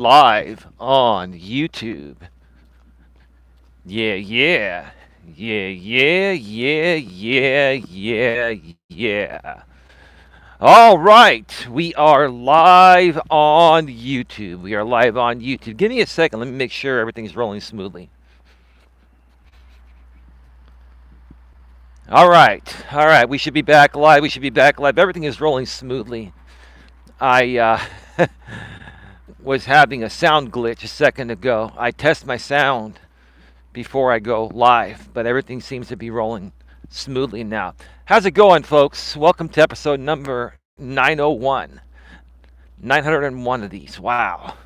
live on YouTube. Yeah, yeah. Yeah, yeah, yeah, yeah, yeah, yeah. All right. We are live on YouTube. We are live on YouTube. Give me a second. Let me make sure everything's rolling smoothly. All right. All right. We should be back live. We should be back live. Everything is rolling smoothly. I was having a sound glitch a second ago. I test my sound before I go live, but everything seems to be rolling smoothly now. How's it going, folks? Welcome to episode number 901. 901 of these. Wow.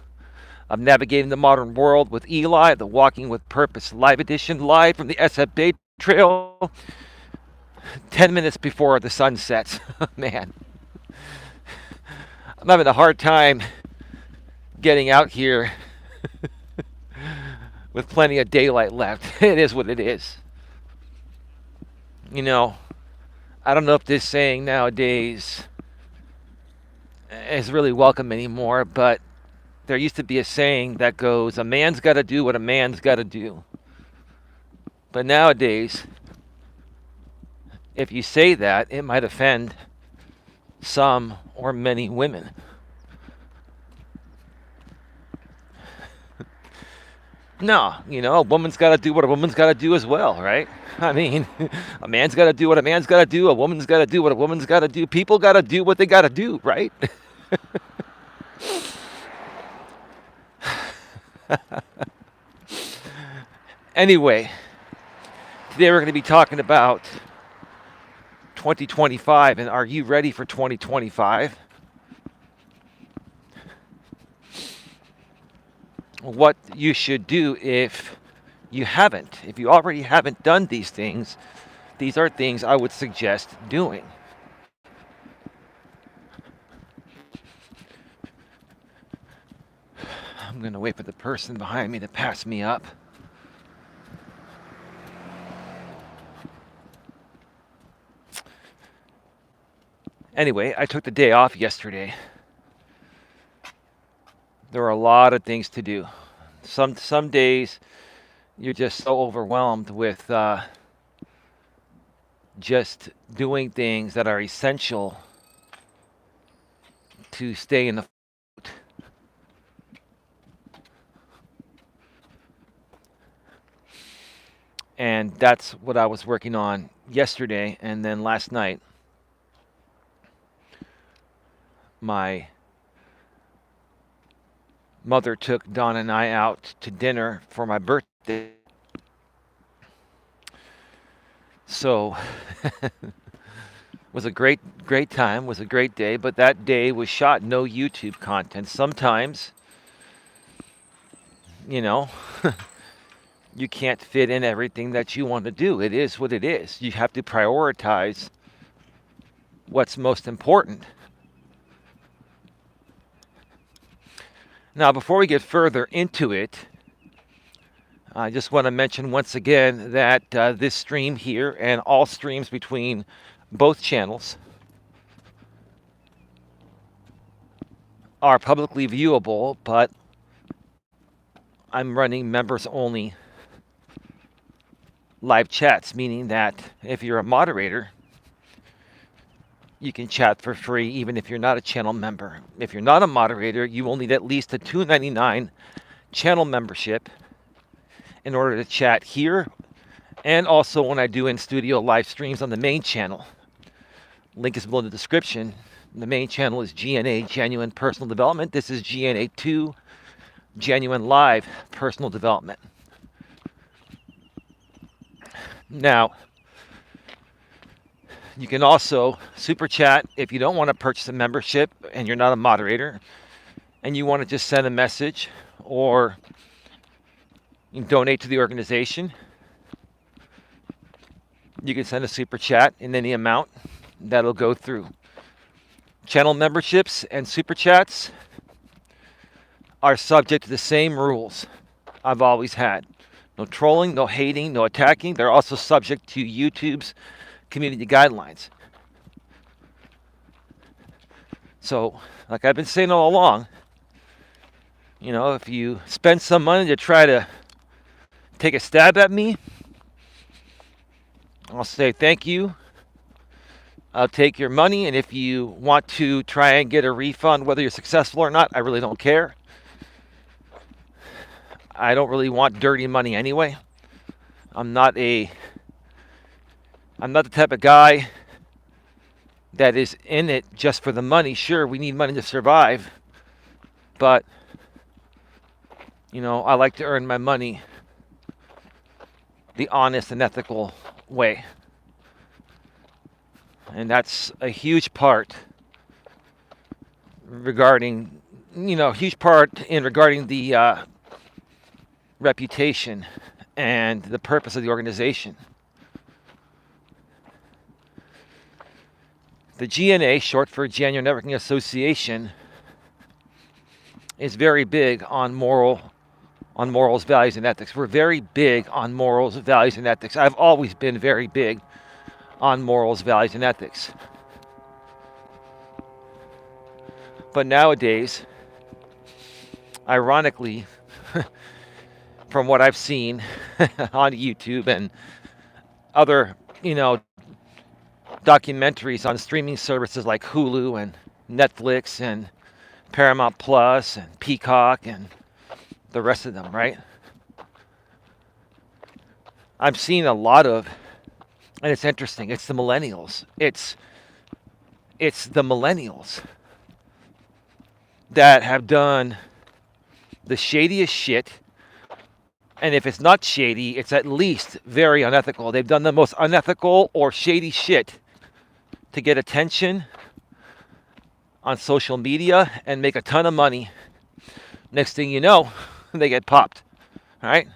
Of Navigating the Modern World with Eli, the Walking with Purpose live edition, live from the SF Day Trail, 10 minutes before the sun sets. Man, I'm having a hard time getting out here with plenty of daylight left. It is what it is. You know, I don't know if this saying nowadays is really welcome anymore, but there used to be a saying that goes, a man's got to do what a man's got to do. But nowadays, if you say that, it might offend some or many women. No, a woman's got to do what a woman's got to do as well, right? I mean, a man's got to do what a man's got to do, a woman's got to do what a woman's got to do. People got to do what they got to do, right? Anyway, today we're going to be talking about 2025, and are you ready for 2025? What you should do if you haven't. If you already haven't done these things, these are things I would suggest doing. I'm going to wait for the person behind me to pass me up. Anyway, I took the day off yesterday. There were a lot of things to do. Some days you're just so overwhelmed with just doing things that are essential to stay in the float. And that's what I was working on yesterday, and then last night my mother took Don and I out to dinner for my birthday. So was a great time, was a great day, but that day was shot no YouTube content. Sometimes, you can't fit in everything that you want to do. It is what it is. You have to prioritize what's most important. Now, before we get further into it, I just want to mention once again that this stream here and all streams between both channels are publicly viewable, but I'm running members only live chats, meaning that if you're a moderator, you can chat for free even if you're not a channel member. If you're not a moderator, you will need at least a $2.99 channel membership in order to chat here and also when I do in studio live streams on the main channel. Link is below in the description. The main channel is GNA, Genuine Personal Development. This is GNA2, Genuine Live Personal Development. Now, you can also super chat if you don't want to purchase a membership and you're not a moderator and you want to just send a message or you can donate to the organization. You can send a super chat in any amount that'll go through. Channel memberships and super chats are subject to the same rules I've always had. No trolling, no hating, no attacking. They're also subject to YouTube's community guidelines. So, like I've been saying all along, If you spend some money to try to take a stab at me, I'll say thank you. I'll take your money, and if you want to try and get a refund, whether you're successful or not, I really don't care. I don't really want dirty money anyway. I'm not the type of guy that is in it just for the money. Sure, we need money to survive, but I like to earn my money the honest and ethical way. And that's a huge part regarding the reputation and the purpose of the organization. The GNA, short for Genuine Networking Association, is very big on morals, values, and ethics. We're very big on morals, values, and ethics. I've always been very big on morals, values, and ethics. But nowadays, ironically, from what I've seen on YouTube and other, documentaries on streaming services like Hulu and Netflix and Paramount Plus and Peacock and the rest of them, right? I'm seeing a lot of, and it's interesting, it's the millennials. It's the millennials that have done the shadiest shit. And if it's not shady, it's at least very unethical. They've done the most unethical or shady shit to get attention on social media and make a ton of money. Next thing you know, they get popped. All right?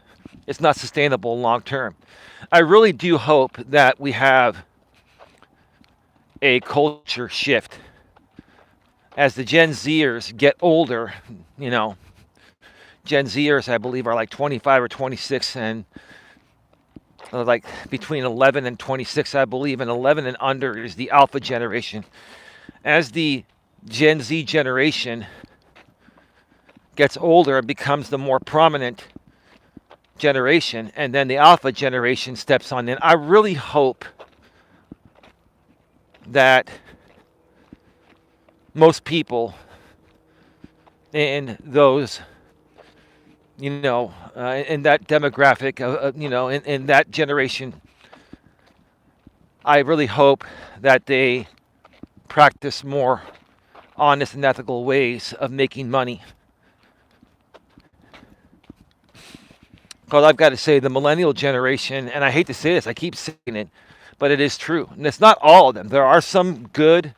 It's not sustainable long term. I really do hope that we have a culture shift as the Gen Zers get older. Gen Zers, I believe, are like 25 or 26 and like between 11 and 26, I believe, and 11 and under is the alpha generation. As the Gen Z generation gets older, it becomes the more prominent generation, and then the alpha generation steps on in. I really hope that most people in those in that demographic, in that generation, I really hope that they practice more honest and ethical ways of making money. Because I've got to say, the millennial generation, and I hate to say this, I keep saying it, but it is true. And it's not all of them. There are some good,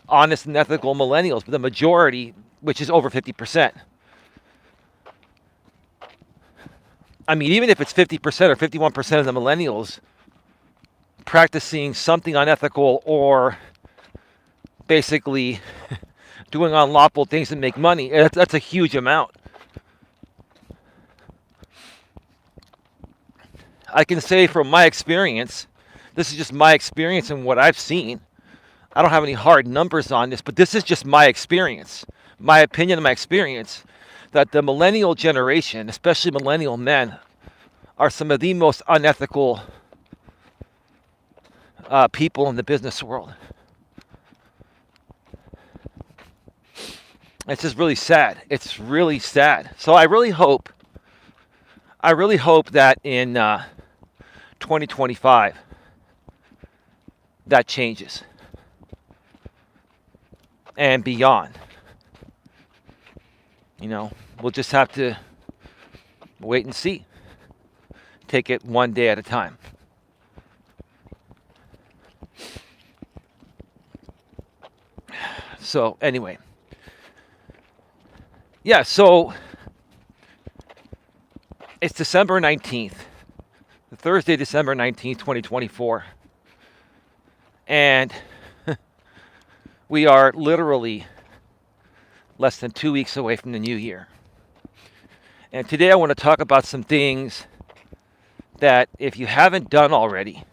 honest, and ethical millennials, but the majority, which is over 50%. I mean, even if it's 50% or 51% of the millennials practicing something unethical or basically doing unlawful things to make money, that's a huge amount. I can say from my experience, this is just my experience and what I've seen. I don't have any hard numbers on this, but this is just my experience, my opinion and my experience, that the millennial generation, especially millennial men, are some of the most unethical people in the business world. It's just really sad. It's really sad. So I really hope that in 2025 that changes and beyond. We'll just have to wait and see. Take it one day at a time. So anyway, so it's December 19th, Thursday, December 19th, 2024. And we are literally less than 2 weeks away from the new year. And today I want to talk about some things that if you haven't done already,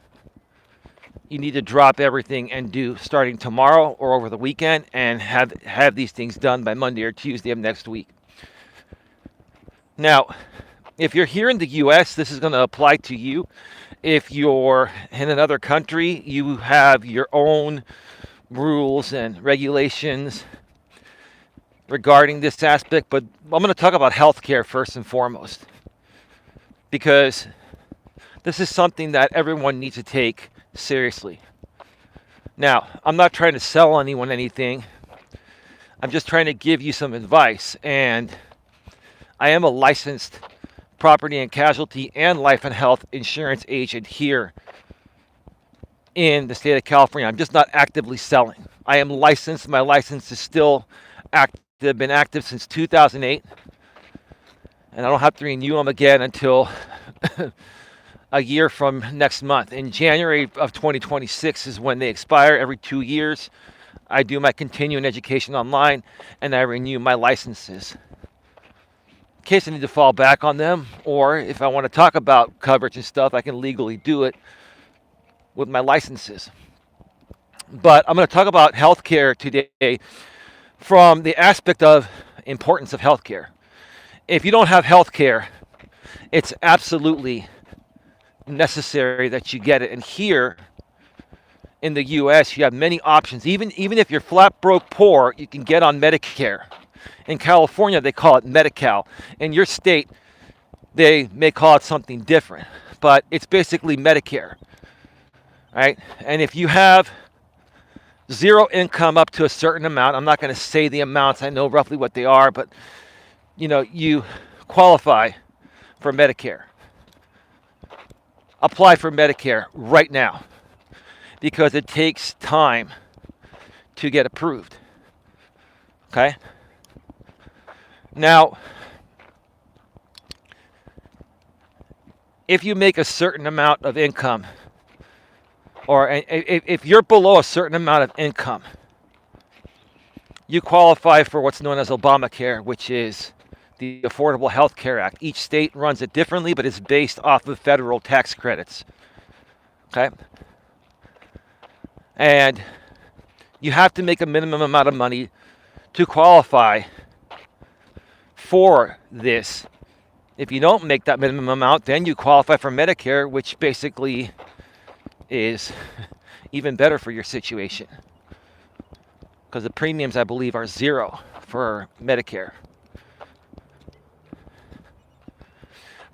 you need to drop everything and do starting tomorrow or over the weekend and have these things done by Monday or Tuesday of next week. Now, if you're here in the US, this is going to apply to you. If you're in another country, you have your own rules and regulations regarding this aspect, but I'm going to talk about healthcare first and foremost because this is something that everyone needs to take seriously. Now, I'm not trying to sell anyone anything. I'm just trying to give you some advice, and I am a licensed property and casualty and life and health insurance agent here in the state of California. I'm just not actively selling. I am licensed. My license is still active. Been active since 2008, and I don't have to renew them again until a year from next month. In January of 2026 is when they expire. Every 2 years, I do my continuing education online, and I renew my licenses. In case I need to fall back on them, or if I want to talk about coverage and stuff, I can legally do it with my licenses. But I'm going to talk about healthcare today from the aspect of importance of healthcare. If you don't have healthcare, it's absolutely necessary that you get it. And here in the US, you have many options. Even if you're flat broke poor, you can get on Medicare. In California, they call it Medi-Cal. In your state, they may call it something different, but it's basically Medicare, right? And if you have zero income up to a certain amount, I'm not going to say the amounts, I know roughly what they are, but you qualify for Medicare. Apply for Medicare right now because it takes time to get approved. Okay? Now, if you make a certain amount of income, or if you're below a certain amount of income, you qualify for what's known as Obamacare, which is the Affordable Health Care Act. Each state runs it differently, but it's based off of federal tax credits. Okay? And you have to make a minimum amount of money to qualify for this. If you don't make that minimum amount, then you qualify for Medicare, which basically is even better for your situation. Because the premiums, I believe, are zero for Medicare.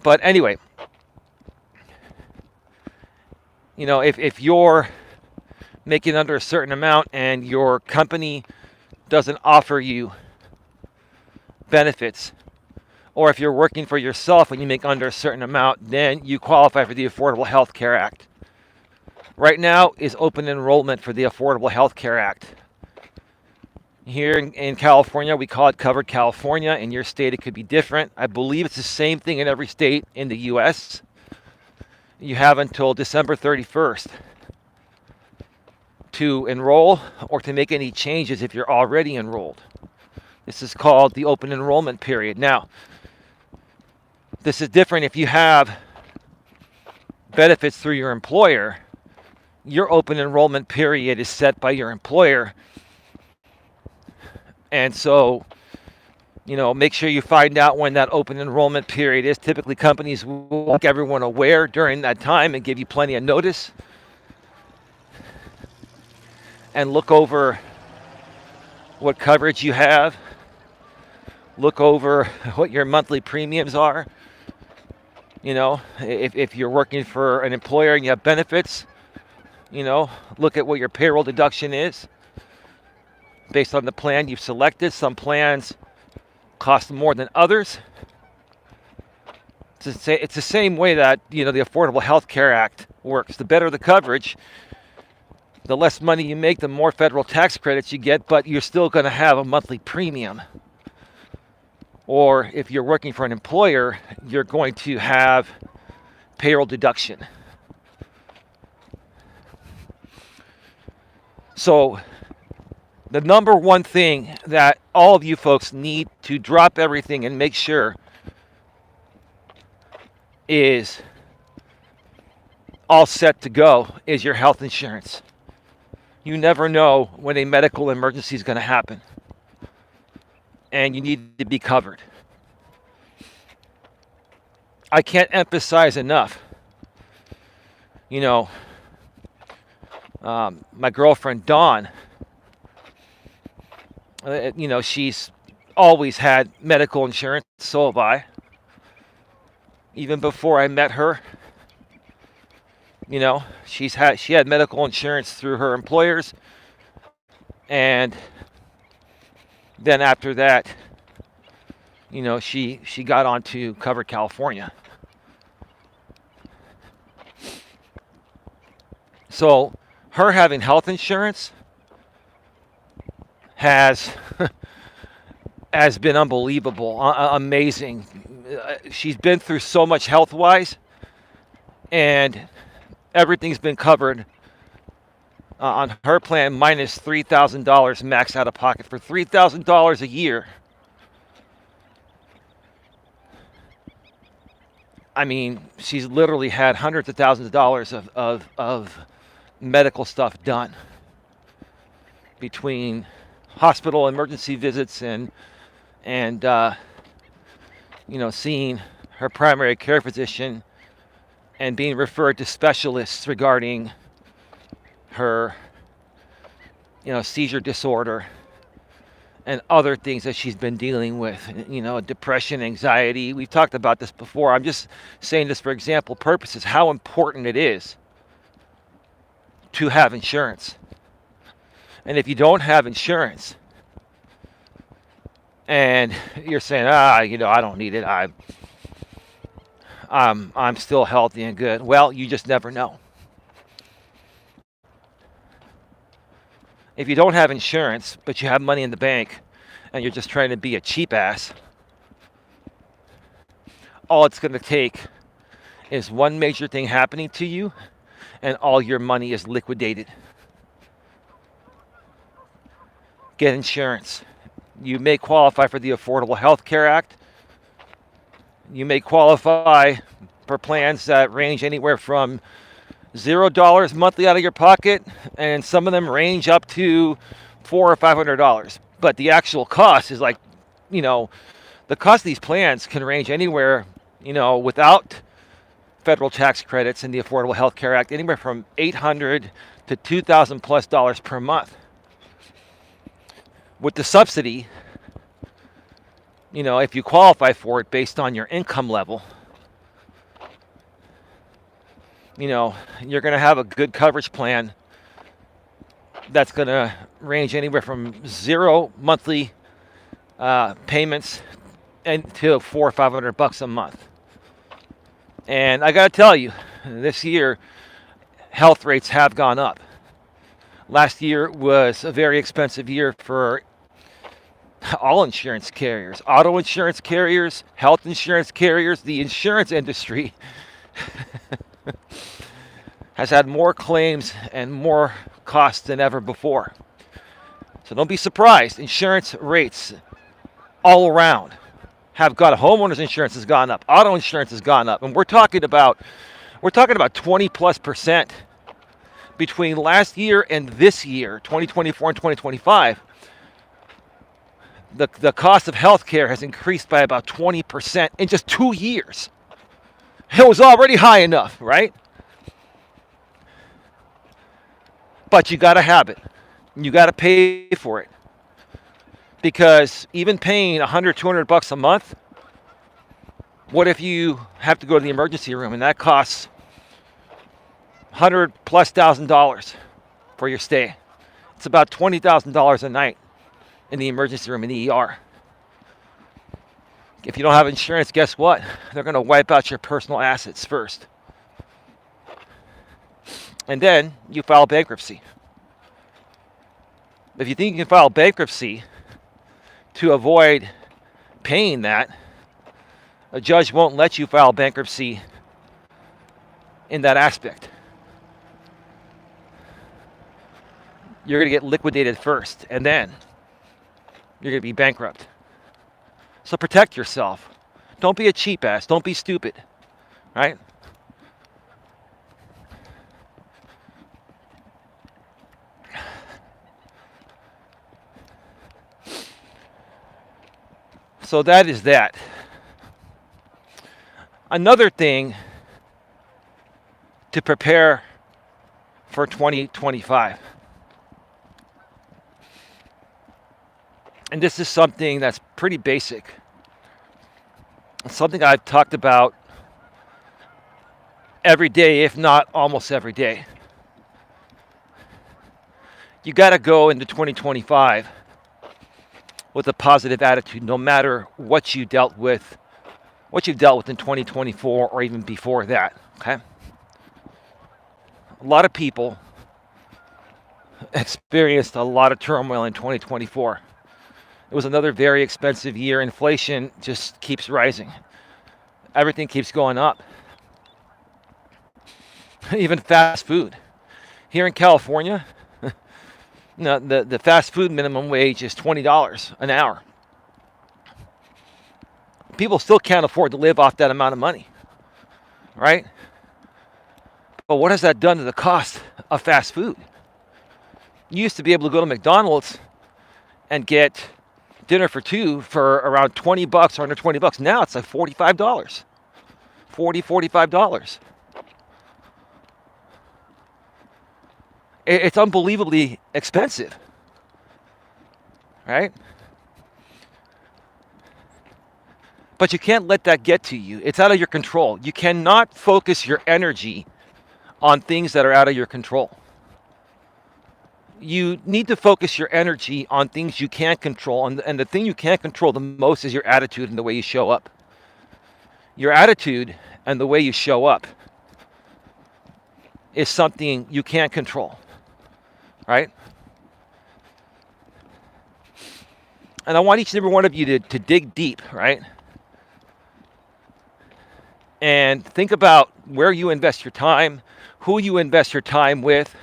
But anyway, if you're making under a certain amount and your company doesn't offer you benefits, or if you're working for yourself and you make under a certain amount, then you qualify for the Affordable Health Care Act. Right now is open enrollment for the Affordable Health Care Act. Here in California, we call it Covered California. In your state, it could be different. I believe it's the same thing in every state in the U.S. You have until December 31st to enroll or to make any changes if you're already enrolled. This is called the open enrollment period. Now, this is different if you have benefits through your employer. Your open enrollment period is set by your employer. And so, make sure you find out when that open enrollment period is. Typically, companies will make everyone aware during that time and give you plenty of notice. And look over what coverage you have. Look over what your monthly premiums are. If you're working for an employer and you have benefits, look at what your payroll deduction is based on the plan you've selected. Some plans cost more than others. It's the same way that, the Affordable Health Care Act works. The better the coverage, the less money you make, the more federal tax credits you get, but you're still going to have a monthly premium. Or if you're working for an employer, you're going to have payroll deduction. So the number one thing that all of you folks need to drop everything and make sure is all set to go is your health insurance. You never know when a medical emergency is going to happen. And you need to be covered. I can't emphasize enough. You know, my girlfriend Dawn, she's always had medical insurance. So have I. Even before I met her, she had medical insurance through her employers, and then after that, she got onto Cover California. So her having health insurance has has been unbelievable, amazing. She's been through so much health wise, and everything's been covered on her plan minus $3,000 max out of pocket. For $3,000 a year, I mean, she's literally had hundreds of thousands of dollars of medical stuff done between hospital emergency visits and seeing her primary care physician and being referred to specialists regarding her seizure disorder and other things that she's been dealing with, depression, anxiety. We've talked about this before. I'm just saying this for example purposes, how important it is to have insurance. And if you don't have insurance and you're saying, I don't need it, I'm still healthy and good. Well, you just never know. If you don't have insurance, but you have money in the bank and you're just trying to be a cheap ass, all it's going to take is one major thing happening to you and all your money is liquidated. Get insurance. You may qualify for the Affordable Health Care Act. You may qualify for plans that range anywhere from $0 monthly out of your pocket, and some of them range up to $400 or $500. But the actual cost is like, the cost of these plans can range anywhere, without federal tax credits in the Affordable Health Care Act, anywhere from $800 to $2,000 plus dollars per month. With the subsidy, if you qualify for it based on your income level, you're going to have a good coverage plan that's going to range anywhere from zero monthly payments and to $400 or $500 a month. And I got to tell you, this year, health rates have gone up. Last year was a very expensive year for all insurance carriers, auto insurance carriers, health insurance carriers. The insurance industry has had more claims and more costs than ever before. So don't be surprised. Insurance rates all around have got homeowners insurance has gone up, auto insurance has gone up, and we're talking about 20+% between last year and this year, 2024 and 2025. The cost of healthcare has increased by about 20% in just 2 years. It was already high enough, right? But you got to have it. You got to pay for it. Because even paying $100, $200 a month, what if you have to go to the emergency room and that costs $100,000+ for your stay? It's about $20,000 a night in the emergency room in the ER. If you don't have insurance, guess what? They're going to wipe out your personal assets first. And then you file bankruptcy. If you think you can file bankruptcy to avoid paying that, a judge won't let you file bankruptcy in that aspect. You're going to get liquidated first, and then you're going to be bankrupt. So protect yourself. Don't be a cheap ass. Don't be stupid. Right? So that is that. Another thing to prepare for 2025. And this is something that's pretty basic. It's something I've talked about every day, if not almost every day. You got to go into 2025 with a positive attitude, no matter what you've dealt with in 2024 or even before that. Okay. A lot of people experienced a lot of turmoil in 2024. It was another very expensive year. Inflation just keeps rising. Everything keeps going up. Even fast food. Here in California, the fast food minimum wage is $20 an hour. People still can't afford to live off that amount of money, right? But what has that done to the cost of fast food? You used to be able to go to McDonald's and get dinner for two for around $20 or under $20. Now it's like $45. $45. It's unbelievably expensive, right? But you can't let that get to you. It's out of your control. You cannot focus your energy on things that are out of your control. You need to focus your energy on things you can't control. And the thing you can't control the most is your attitude and the way you show up. Your attitude and the way you show up is something you can't control, right? And I want each and every one of you to dig deep, right? And think about where you invest your time, who you invest your time with.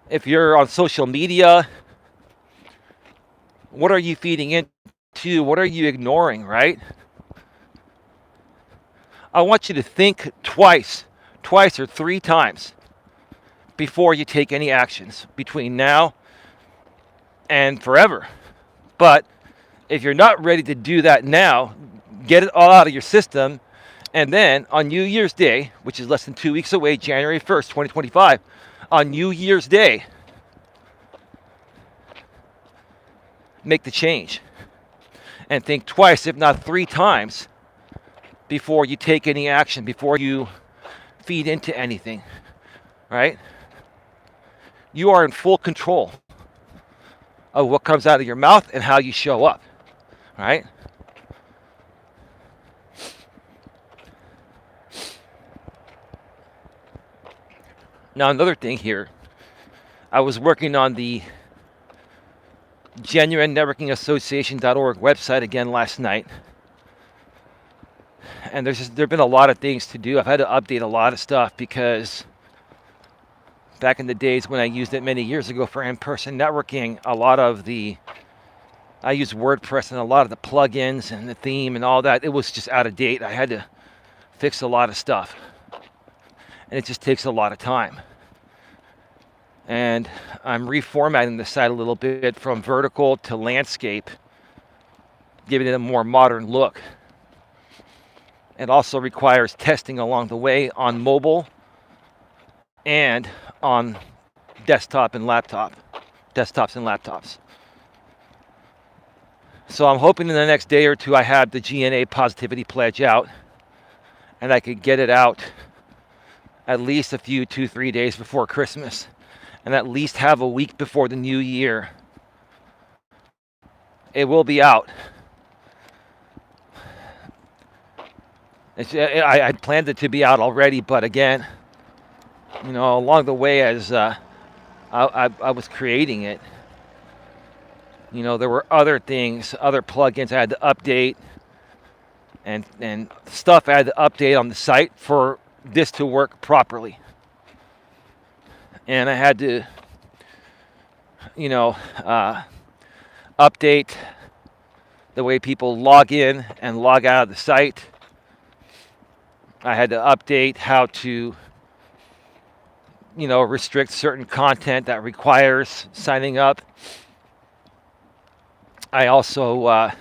If you're on social media, what are you feeding into? What are you ignoring, right? I want you to think twice or three times before you take any actions between now and forever. But if you're not ready to do that now, get it all out of your system. And then on New Year's Day, which is less than 2 weeks away, January 1st, 2025, on New Year's Day, make the change. And think twice, if not three times, before you take any action, before you feed into anything, right? You are in full control of what comes out of your mouth and how you show up, right? Now, another thing here, I was working on the genuinenetworkingassociation.org website again last night. And there have been a lot of things to do. I've had to update a lot of stuff because back in the days when I used it many years ago for in-person networking, I used WordPress and a lot of the plugins and the theme and all that, it was just out of date. I had to fix a lot of stuff. And it just takes a lot of time. And I'm reformatting the site a little bit from vertical to landscape, giving it a more modern look. It also requires testing along the way on mobile and on desktops and laptops. So I'm hoping in the next day or two I have the GNA Positivity Pledge out and I could get it out at least 2-3 days before Christmas and at least have a week before the new year. It will be out. I planned it to be out already, but again, along the way as I was creating it, there were other things, other plugins I had to update and stuff I had to update on the site for this to work properly. And I had to, update the way people log in and log out of the site. I had to update how to, restrict certain content that requires signing up. I also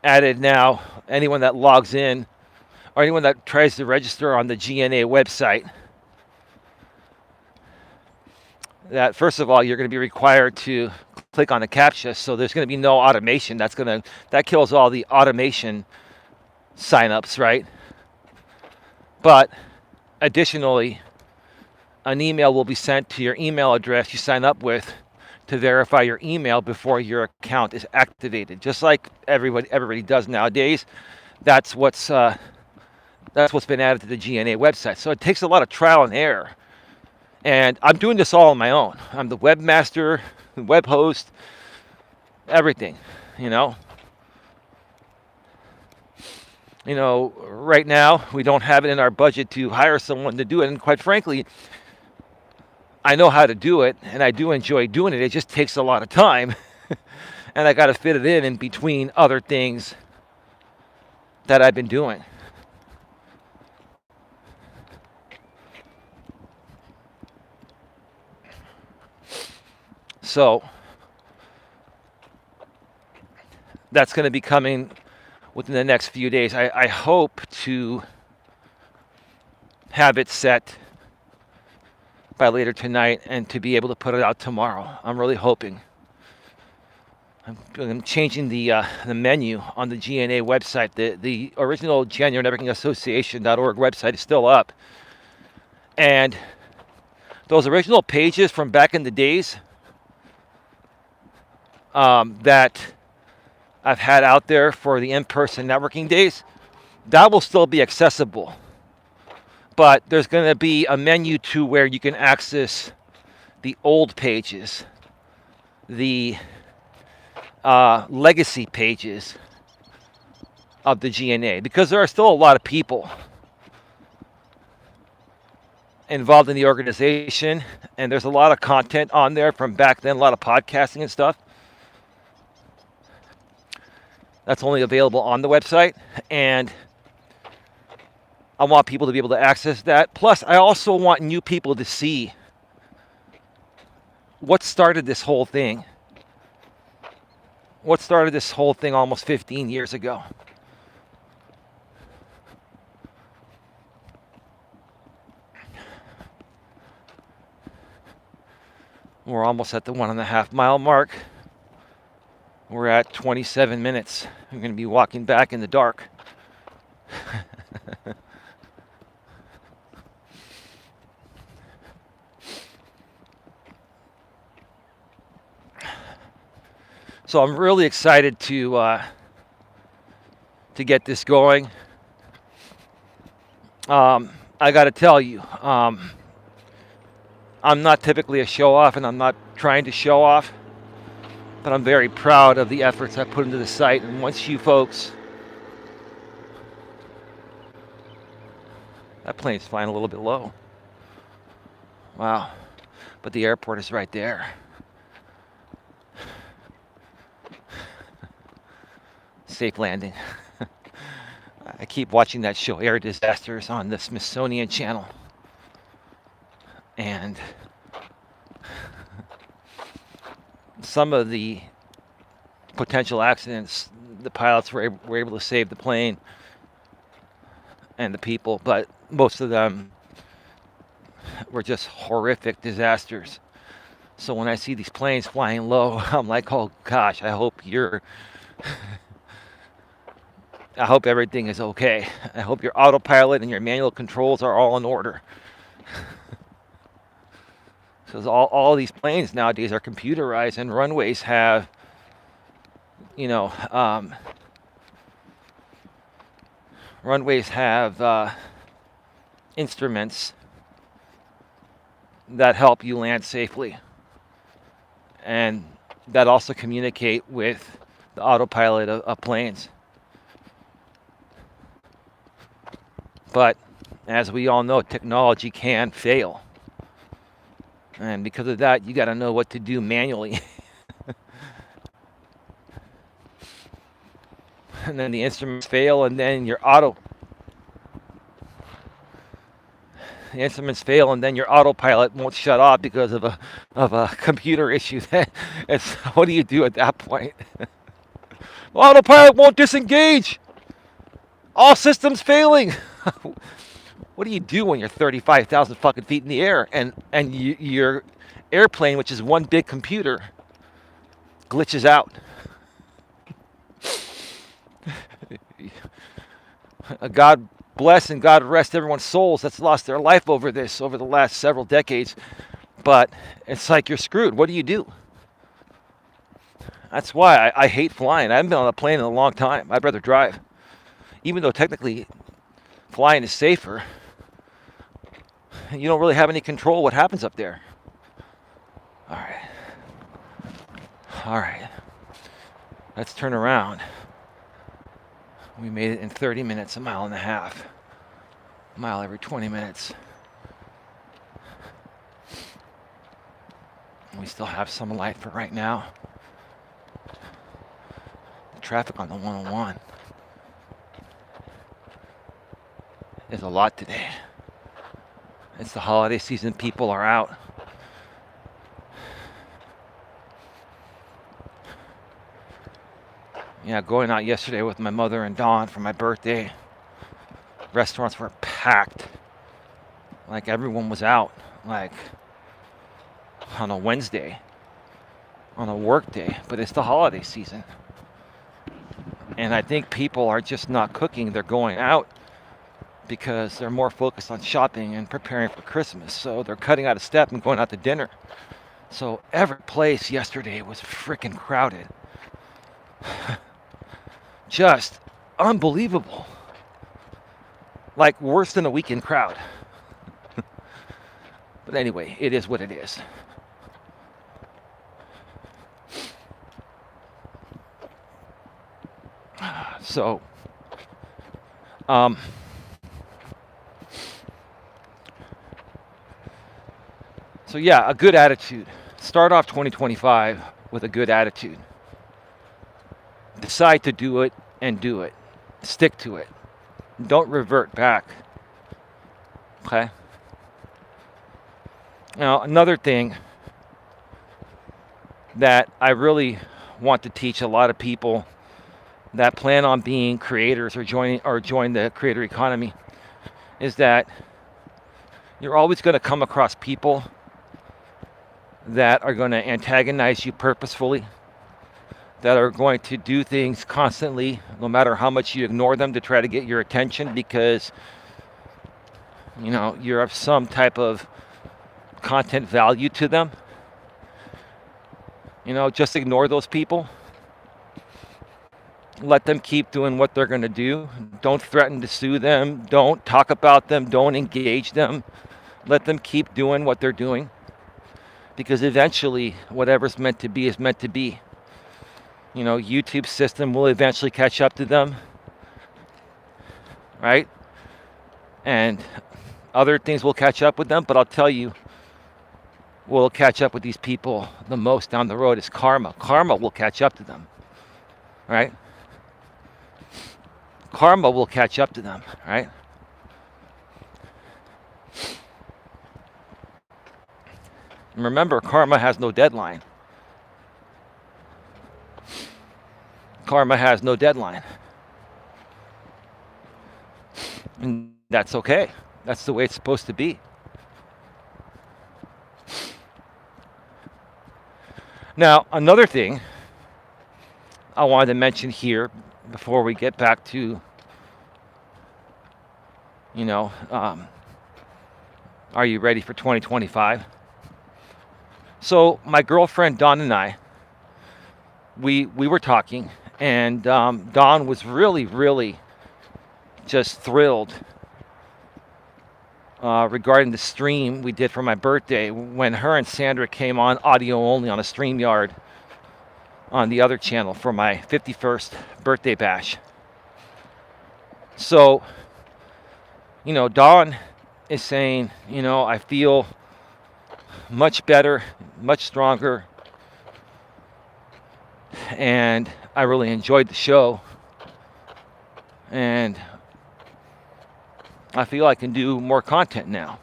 added now anyone that logs in or anyone that tries to register on the GNA website, that first of all, you're going to be required to click on the CAPTCHA, so there's going to be no automation. That kills all the automation signups, right? But additionally, an email will be sent to your email address you sign up with to verify your email before your account is activated. Just like everybody does nowadays. That's what's been added to the GNA website. So it takes a lot of trial and error. And I'm doing this all on my own. I'm the webmaster, the web host, everything, you know. Right now we don't have it in our budget to hire someone to do it. And quite frankly, I know how to do it, and I do enjoy doing it. It just takes a lot of time, and I got to fit it in between other things that I've been doing. So that's going to be coming within the next few days. I hope to have it set by later tonight and to be able to put it out tomorrow. I'm really hoping. I'm changing the menu on the GNA website. The original Genuine Networking Association.org website is still up. And those original pages from back in the days that I've had out there for the in-person networking days, that will still be accessible. But there's going to be a menu to where you can access the old pages, the legacy pages of the GNA, because there are still a lot of people involved in the organization, and there's a lot of content on there from back then, a lot of podcasting and stuff. That's only available on the website, and I want people to be able to access that. Plus, I also want new people to see what started this whole thing. What started this whole thing almost 15 years ago. We're almost at the 1.5 mile mark. We're at 27 minutes. I'm going to be walking back in the dark. So I'm really excited to get this going. I got to tell you, I'm not typically a show off, and I'm not trying to show off, but I'm very proud of the efforts I put into the site. And once you folks, that plane's flying a little bit low. Wow, but the airport is right there. Safe landing. I keep watching that show, Air Disasters, on the Smithsonian Channel. And some of the potential accidents, the pilots were able to save the plane and the people, but most of them were just horrific disasters. So when I see these planes flying low, I'm like, oh gosh, I hope everything is okay. I hope your autopilot and your manual controls are all in order. Because all these planes nowadays are computerized, and runways have, instruments that help you land safely, and that also communicate with the autopilot of planes. But as we all know, technology can fail. And because of that, you got to know what to do manually. And then the instruments fail, and then your autopilot won't shut off because of a computer issue. What do you do at that point? Autopilot won't disengage. All systems failing. What do you do when you're 35,000 fucking feet in the air and your airplane, which is one big computer, glitches out? God bless and God rest everyone's souls that's lost their life over this over the last several decades. But it's like you're screwed. What do you do? That's why I hate flying. I haven't been on a plane in a long time. I'd rather drive. Even though technically flying is safer, you don't really have any control what happens up there. All right. All right. Let's turn around. We made it in 30 minutes, a mile and a half. A mile every 20 minutes. We still have some light for right now. The traffic on the 101 is a lot today. It's the holiday season. People are out. Yeah, going out yesterday with my mother and Dawn for my birthday. Restaurants were packed. Like everyone was out. Like on a Wednesday. On a work day. But it's the holiday season. And I think people are just not cooking. They're going out because they're more focused on shopping and preparing for Christmas. So they're cutting out a step and going out to dinner. So every place yesterday was freaking crowded. Just unbelievable. Like worse than a weekend crowd. But anyway, it is what it is. So, so yeah, a good attitude. Start off 2025 with a good attitude. Decide to do it and do it. Stick to it. Don't revert back. Okay? Now, another thing that I really want to teach a lot of people that plan on being creators or join the creator economy is that you're always going to come across people that are going to antagonize you purposefully, that are going to do things constantly, no matter how much you ignore them, to try to get your attention because, you know, you're of some type of content value to them. You know, just ignore those people. Let them keep doing what they're going to do. Don't threaten to sue them. Don't talk about them. Don't engage them. Let them keep doing what they're doing. Because eventually, whatever's meant to be is meant to be. You know, YouTube's system will eventually catch up to them. Right? And other things will catch up with them. But I'll tell you, will catch up with these people the most down the road is karma. Karma will catch up to them. Right? Karma will catch up to them, right? And remember, karma has no deadline. Karma has no deadline. And that's okay. That's the way it's supposed to be. Now, another thing I wanted to mention here before we get back to, you know, are you ready for 2025? So my girlfriend Dawn and I, we were talking, and Dawn was really just thrilled regarding the stream we did for my birthday when her and Sandra came on audio only on a StreamYard on the other channel for my 51st birthday bash. So, you know, Dawn is saying, you know, I feel much better, much stronger, and I really enjoyed the show, and I feel I can do more content now.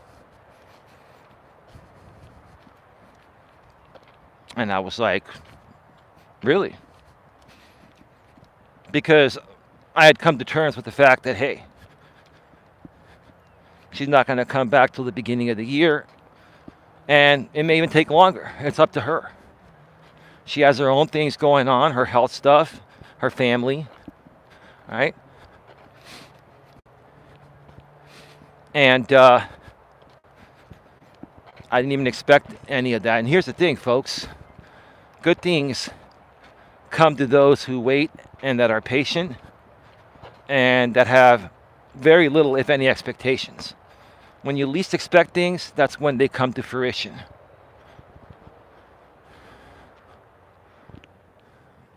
And I was like, really? because I had come to terms with the fact that, hey, she's not going to come back till the beginning of the year, and it may even take longer. It's up to her. She has her own things going on, her health stuff, her family, right? And I didn't even expect any of that. And here's the thing, folks. Good things come to those who wait and that are patient and that have very little, if any, expectations. When you least expect things, that's when they come to fruition.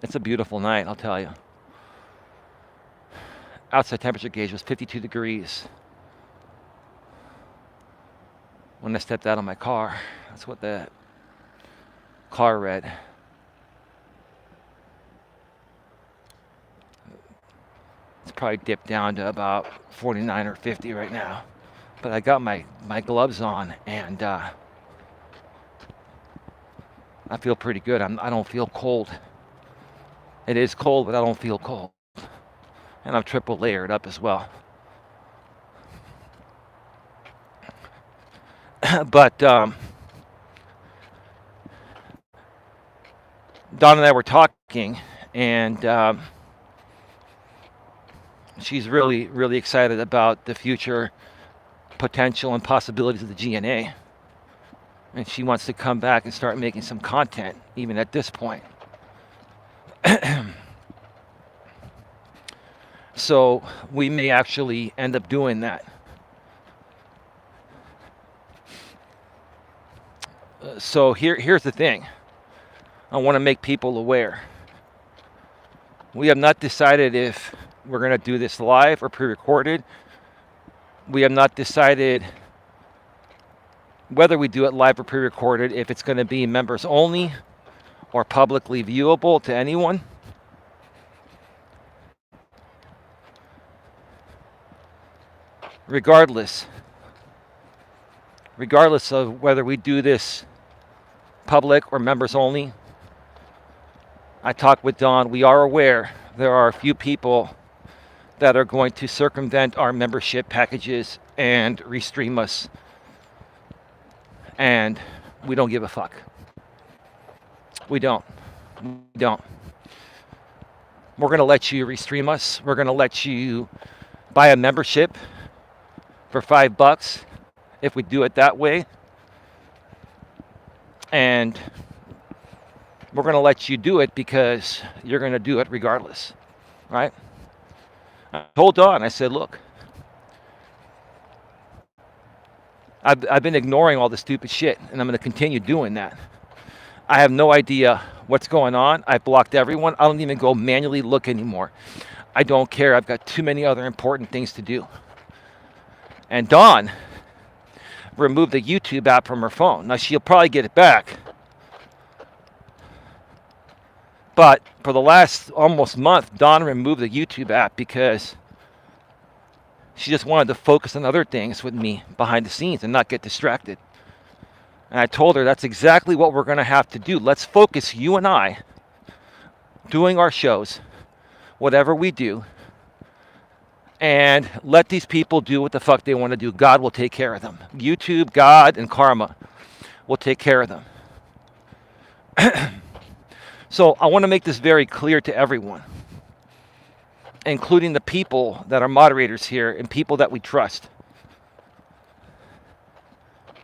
It's a beautiful night, I'll tell you. Outside temperature gauge was 52 degrees. When I stepped out of my car, that's what the car read. It's probably dipped down to about 49 or 50 right now. But I got my gloves on, and I feel pretty good. I don't feel cold. It is cold, but I don't feel cold. And I'm triple layered up as well. But Dawn and I were talking, and she's really, really excited about the future potential and possibilities of the GNA. And she wants to come back and start making some content, even at this point. So we may actually end up doing that. So here's the thing. I want to make people aware. We have not decided if we're going to do this live or pre-recorded. We have not decided whether we do it live or pre-recorded, if it's going to be members only or publicly viewable to anyone. Regardless of whether we do this public or members only, I talked with Dawn. We are aware there are a few people that are going to circumvent our membership packages and restream us. And we don't give a fuck. We don't. We're going to let you restream us. We're going to let you buy a membership for $5 if we do it that way. And we're going to let you do it because you're going to do it regardless, right? I told Dawn, I said, look, I've been ignoring all the stupid shit, and I'm going to continue doing that. I have no idea what's going on. I've blocked everyone. I don't even go manually look anymore. I don't care. I've got too many other important things to do. And Dawn removed the YouTube app from her phone. Now, she'll probably get it back. But for the last almost month, Dawn removed the YouTube app because she just wanted to focus on other things with me behind the scenes and not get distracted. And I told her that's exactly what we're going to have to do. Let's focus, you and I, doing our shows, whatever we do, and let these people do what the fuck they want to do. God will take care of them. YouTube, God, and karma will take care of them. So I want to make this very clear to everyone, including the people that are moderators here and people that we trust.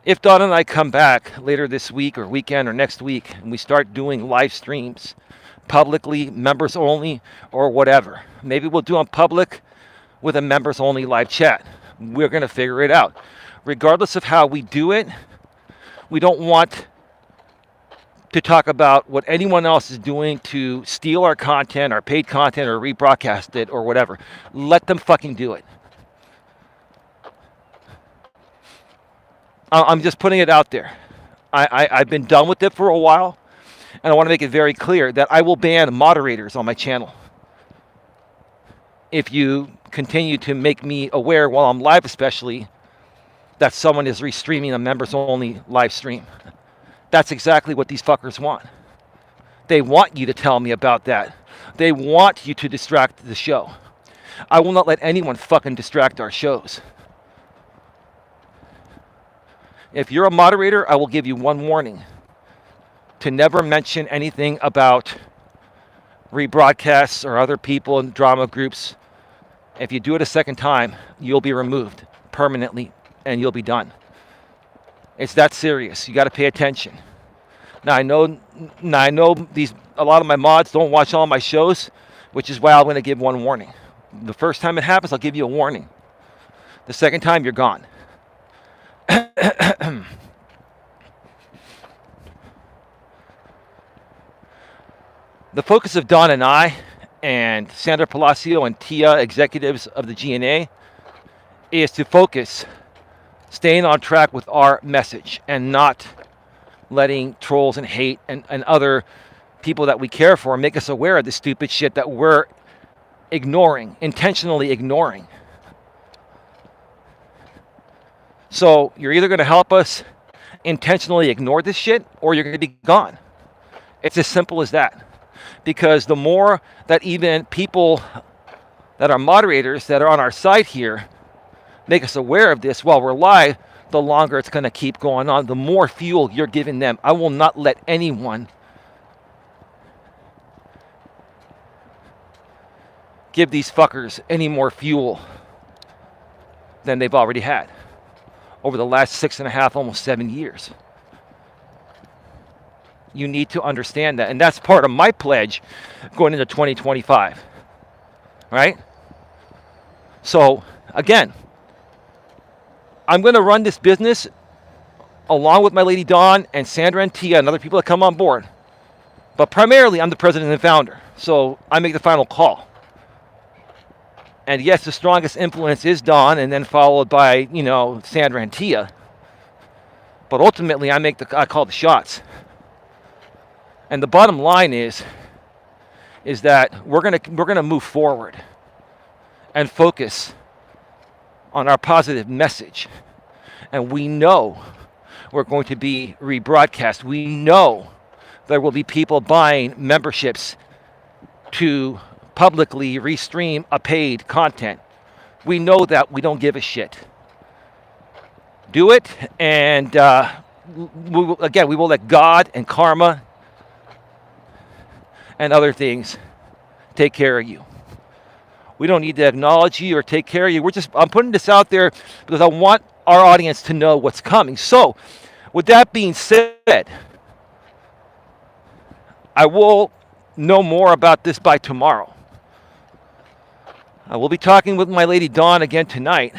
If Dawn and I come back later this week or weekend or next week and we start doing live streams, publicly, members only, or whatever, maybe we'll do them public with a members only live chat. We're going to figure it out. Regardless of how we do it, we don't want to talk about what anyone else is doing to steal our content, our paid content, or rebroadcast it or whatever. Let them fucking do it. I'm just putting it out there. I've been done with it for a while, and I want to make it very clear that I will ban moderators on my channel if you continue to make me aware while I'm live, especially, that someone is restreaming a members only live stream. That's exactly what these fuckers want. They want you to tell me about that. They want you to distract the show. I will not let anyone fucking distract our shows. If you're a moderator, I will give you one warning to never mention anything about rebroadcasts or other people in drama groups. If you do it a second time, you'll be removed permanently and you'll be done. It's that serious. You got to pay attention. Now I know a lot of my mods don't watch all my shows, which is why I'm going to give one warning. The first time it happens, I'll give you a warning. The second time, you're gone. The focus of Don and I and Sandra Palacio and Tia, executives of the GNA, is to focus staying on track with our message and not letting trolls and hate and other people that we care for make us aware of the stupid shit that we're ignoring, intentionally ignoring. So you're either going to help us intentionally ignore this shit or you're going to be gone. It's as simple as that. Because the more that even people that are moderators that are on our side here make us aware of this while we're live, the longer it's going to keep going on, the more fuel you're giving them. I will not let anyone give these fuckers any more fuel than they've already had over the last 6.5, almost 7 years. You need to understand that. And that's part of my pledge going into 2025. Right? So, again, I'm going to run this business along with my lady Dawn and Sandra and Tia and other people that come on board. But primarily, I'm the president and founder. So, I make the final call. And yes, the strongest influence is Dawn and then followed by, Sandra and Tia. But ultimately, I call the shots. And the bottom line is that we're gonna move forward and focus on our positive message. And we know we're going to be rebroadcast. We know there will be people buying memberships to publicly restream a paid content. We know that. We don't give a shit. Do it, and we will let God and karma and other things take care of you. We don't need to acknowledge you or take care of you. I'm putting this out there because I want our audience to know what's coming. So, with that being said, I will know more about this by tomorrow. I will be talking with my lady Dawn again tonight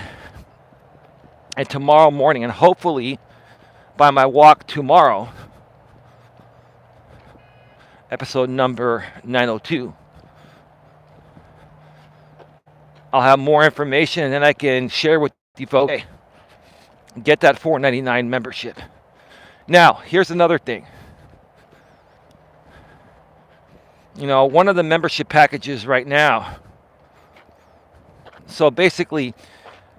and tomorrow morning, and hopefully by my walk tomorrow, episode number 902, I'll have more information and then I can share with you folks. Okay, get that $4.99 membership. Now, here's another thing. One of the membership packages right now. So basically,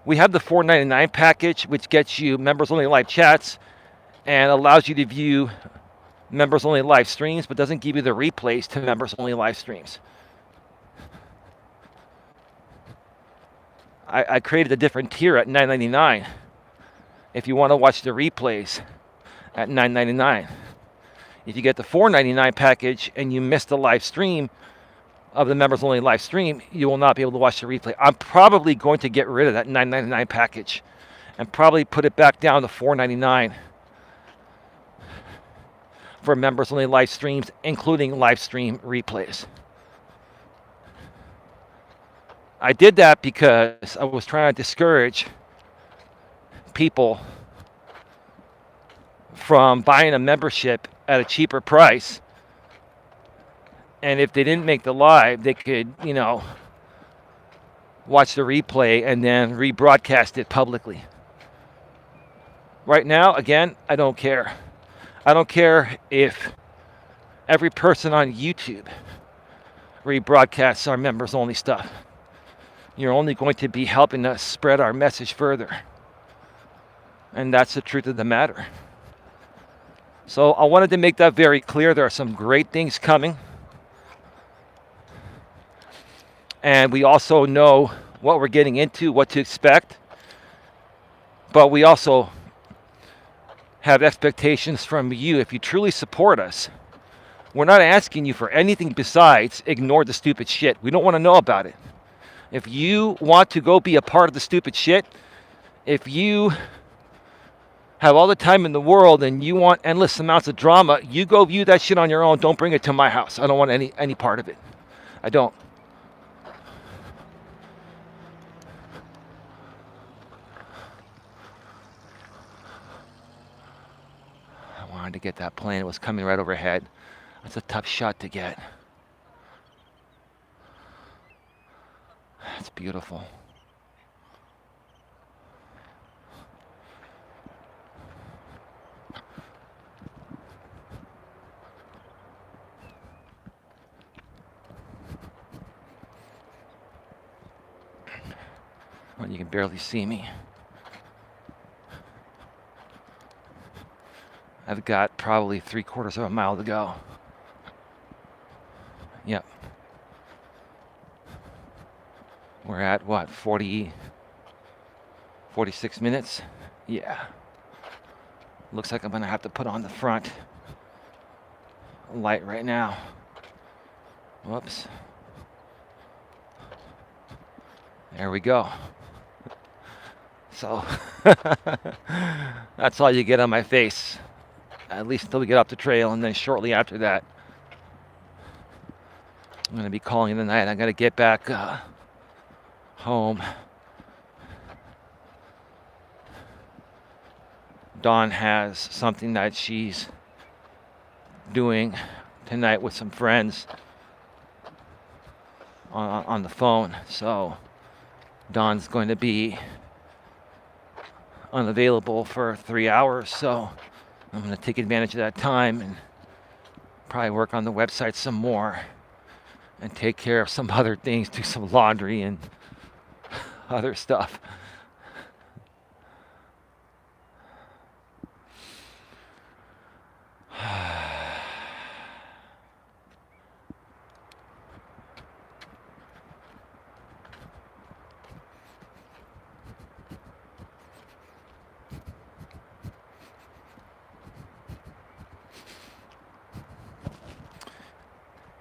we have the $4.99 package, which gets you members-only live chats and allows you to view members-only live streams, but doesn't give you the replays to members-only live streams. I created a different tier at $9.99 if you want to watch the replays at $9.99. If you get the $4.99 package and you miss the live stream of the members-only live stream, you will not be able to watch the replay. I'm probably going to get rid of that $9.99 package and probably put it back down to $4.99 for members-only live streams, including live stream replays. I did that because I was trying to discourage people from buying a membership at a cheaper price. And if they didn't make the live, they could, watch the replay and then rebroadcast it publicly. Right now, again, I don't care. I don't care if every person on YouTube rebroadcasts our members-only stuff. You're only going to be helping us spread our message further. And that's the truth of the matter. So I wanted to make that very clear. There are some great things coming. And we also know what we're getting into, what to expect. But we also have expectations from you if you truly support us. We're not asking you for anything besides ignore the stupid shit. We don't want to know about it. If you want to go be a part of the stupid shit, if you have all the time in the world and you want endless amounts of drama, you go view that shit on your own. Don't bring it to my house. I don't want any part of it. I don't. I wanted to get that plane. It was coming right overhead. That's a tough shot to get. That's beautiful. Well, you can barely see me. I've got probably 3/4 of a mile to go. Yep. We're at what, 46 minutes? Yeah. Looks like I'm gonna have to put on the front light right now. Whoops. There we go. So that's all you get on my face. At least until we get off the trail, and then shortly after that, I'm gonna be calling it a night. I gotta get back home. Dawn has something that she's doing tonight with some friends on the phone. So Dawn's going to be unavailable for 3 hours. So I'm going to take advantage of that time and probably work on the website some more and take care of some other things, do some laundry and other stuff.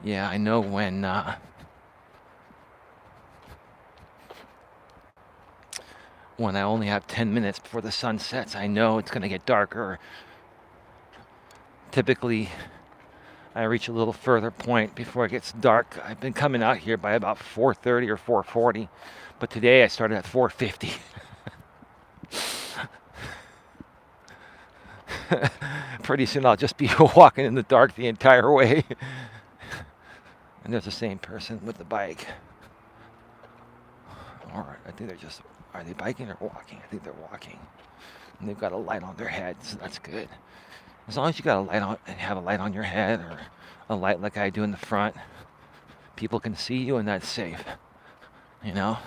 Yeah, I know when I only have 10 minutes before the sun sets, I know it's going to get darker. Typically, I reach a little further point before it gets dark. I've been coming out here by about 4:30 or 4:40, but today I started at 4:50. Pretty soon I'll just be walking in the dark the entire way. And there's the same person with the bike. Or I think they're just, are they biking or walking? I think they're walking. And they've got a light on their head, so that's good. As long as you got a light on, have a light on your head or a light like I do in the front, people can see you and that's safe, you know?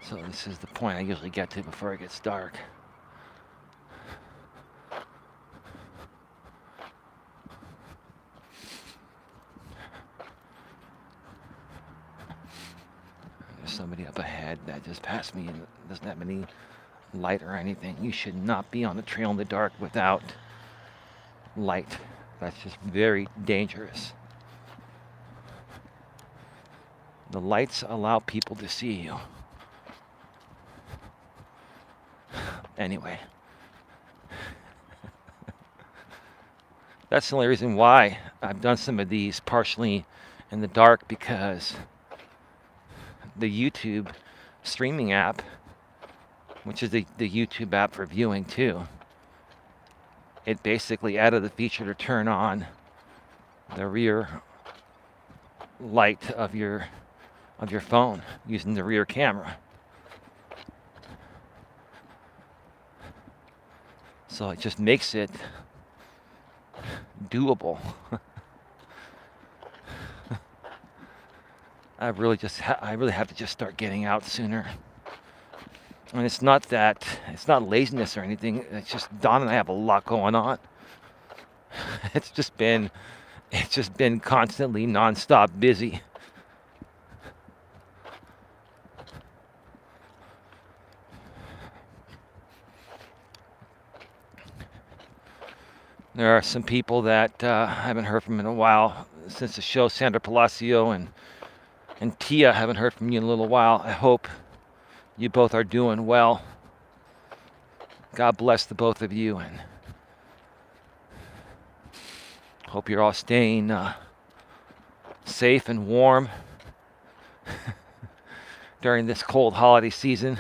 So this is the point I usually get to before it gets dark. There's somebody up ahead that just passed me and doesn't have any light or anything. You should not be on the trail in the dark without light. That's just very dangerous. The lights allow people to see you. Anyway, that's the only reason why I've done some of these partially in the dark, because the YouTube streaming app, which is the YouTube app for viewing too, it basically added the feature to turn on the rear light of your phone using the rear camera. So it just makes it doable. I really have to just start getting out sooner. And it's not laziness or anything. It's just Don and I have a lot going on. It's just been constantly nonstop busy. There are some people that I haven't heard from in a while since the show. Sandra Palacio and Tia, haven't heard from you in a little while. I hope you both are doing well. God bless the both of you, and hope you're all staying safe and warm during this cold holiday season.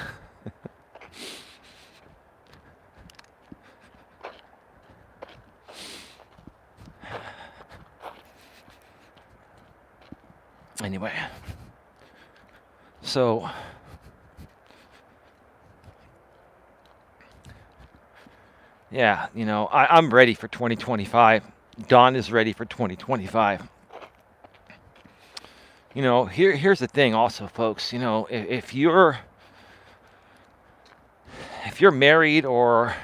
Anyway, so yeah, I'm ready for 2025. Dawn is ready for 2025. Here's the thing also, folks. If you're married, or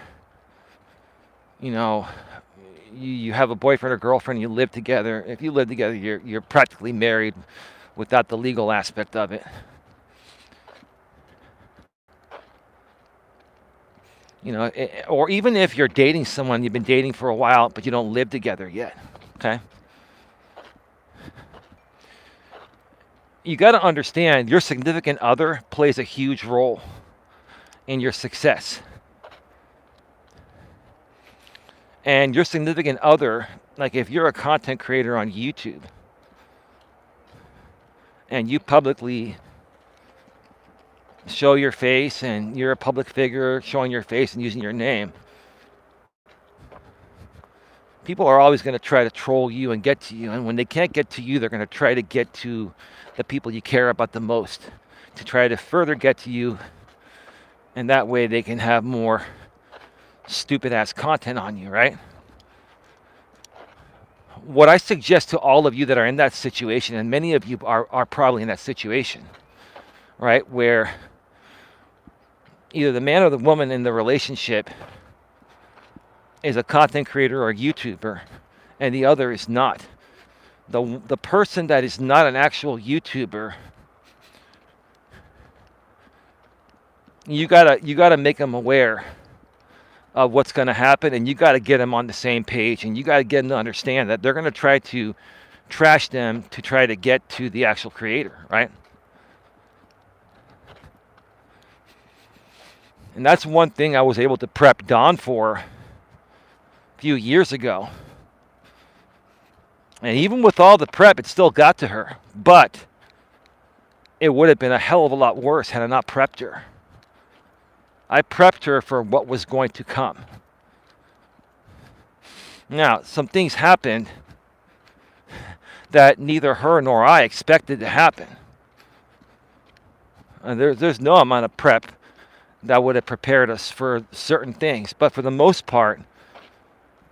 you have a boyfriend or girlfriend, you live together. If you live together, you're practically married without the legal aspect of it. Or even if you're dating someone you've been dating for a while, but you don't live together yet. Okay? You got to understand your significant other plays a huge role in your success. And your significant other, like if you're a content creator on YouTube and you publicly show your face, and you're a public figure showing your face and using your name, people are always going to try to troll you and get to you. And when they can't get to you, they're going to try to get to the people you care about the most, to try to further get to you. And that way they can have more stupid ass content on you, right? What I suggest to all of you that are in that situation, and many of you are probably in that situation, right, where either the man or the woman in the relationship is a content creator or a YouTuber, and the other is not. The person that is not an actual YouTuber, you gotta make them aware of what's going to happen, and you got to get them on the same page, and you got to get them to understand that they're going to try to trash them to try to get to the actual creator, right? And that's one thing I was able to prep Dawn for a few years ago. And even with all the prep, it still got to her. But it would have been a hell of a lot worse had I not prepped her. I prepped her for what was going to come. Now, some things happened that neither her nor I expected to happen. And there's no amount of prep that would have prepared us for certain things. But for the most part,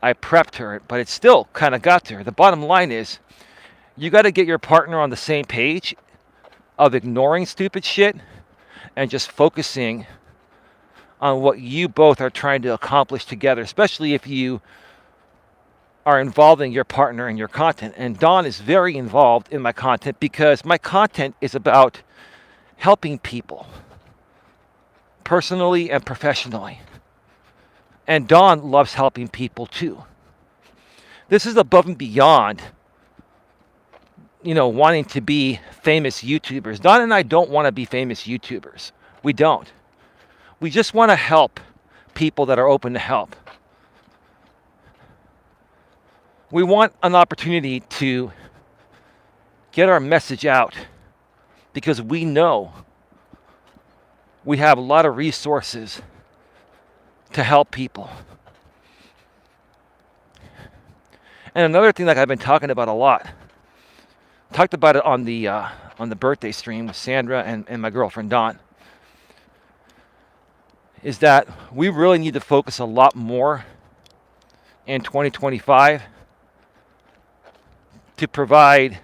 I prepped her, but it still kind of got to her. The bottom line is, you got to get your partner on the same page of ignoring stupid shit and just focusing on what you both are trying to accomplish together, especially if you are involving your partner in your content. And Dawn is very involved in my content because my content is about helping people personally and professionally. And Dawn loves helping people too. This is above and beyond, wanting to be famous YouTubers. Dawn and I don't want to be famous YouTubers. We don't. We just want to help people that are open to help. We want an opportunity to get our message out because we know we have a lot of resources to help people. And another thing that I've been talking about a lot, talked about it on the birthday stream with Sandra and my girlfriend Dawn, is that we really need to focus a lot more in 2025 to provide,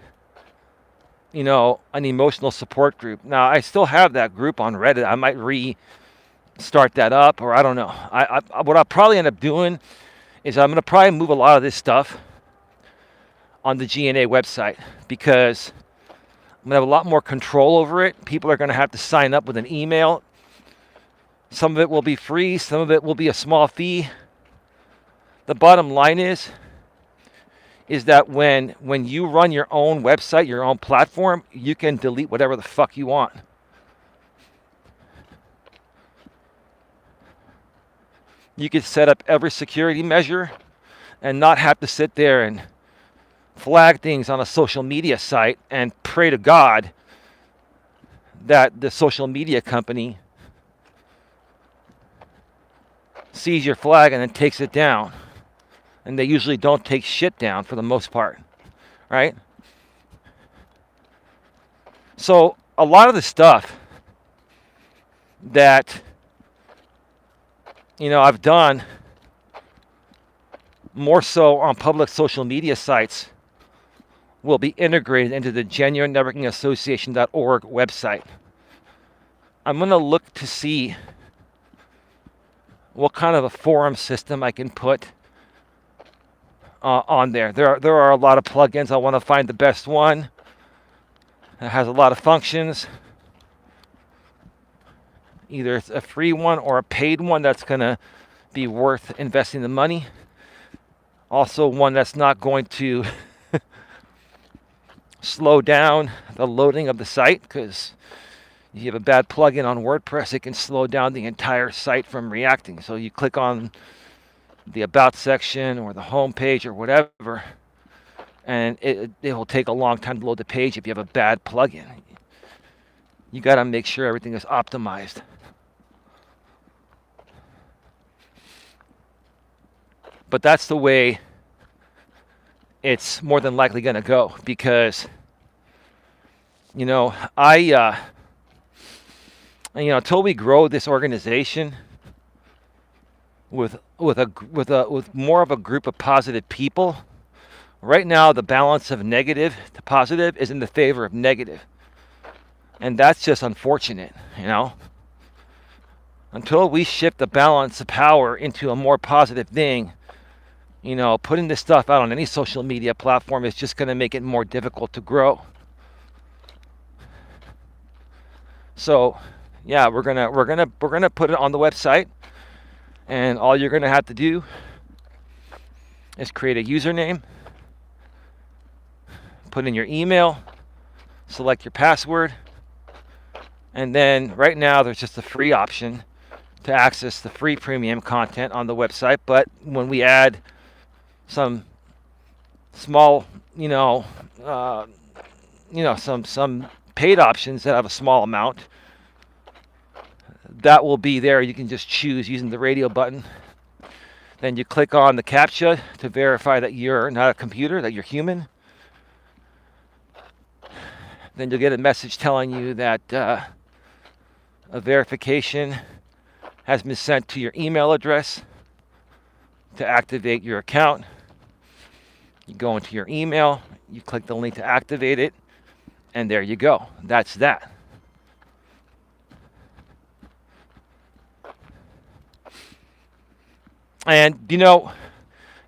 an emotional support group. Now, I still have that group on Reddit. I might restart that up, or I don't know. What I'll probably end up doing is I'm going to probably move a lot of this stuff on the GNA website, because I'm going to have a lot more control over it. People are going to have to sign up with an email. Some of it will be free. Some of it will be a small fee. The bottom line is that when you run your own website, your own platform, you can delete whatever the fuck you want. You could set up every security measure and not have to sit there and flag things on a social media site and pray to God that the social media company sees your flag and then takes it down. And they usually don't take shit down for the most part, right? So a lot of the stuff that I've done more so on public social media sites will be integrated into the genuinenetworkingassociation.org website. I'm going to look to see what kind of a forum system I can put on there. There are a lot of plugins. I want to find the best one that has a lot of functions. Either it's a free one or a paid one that's going to be worth investing the money. Also one that's not going to slow down the loading of the site, because if you have a bad plugin on WordPress, it can slow down the entire site from reacting. So you click on the About section or the home page or whatever, and it will take a long time to load the page if you have a bad plugin. You got to make sure everything is optimized. But that's the way it's more than likely going to go, because until we grow this organization with more of a group of positive people. Right now, the balance of negative to positive is in the favor of negative, and that's just unfortunate. Until we shift the balance of power into a more positive thing, putting this stuff out on any social media platform is just going to make it more difficult to grow. So, yeah, we're gonna put it on the website, and all you're gonna have to do is create a username, put in your email, select your password, and then right now there's just a free option to access the free premium content on the website. But when we add some small, some paid options that have a small amount, that will be there. You can just choose using the radio button. Then you click on the CAPTCHA to verify that you're not a computer, that you're human. Then you'll get a message telling you that a verification has been sent to your email address to activate your account. You go into your email, you click the link to activate it, and there you go. That's that. And,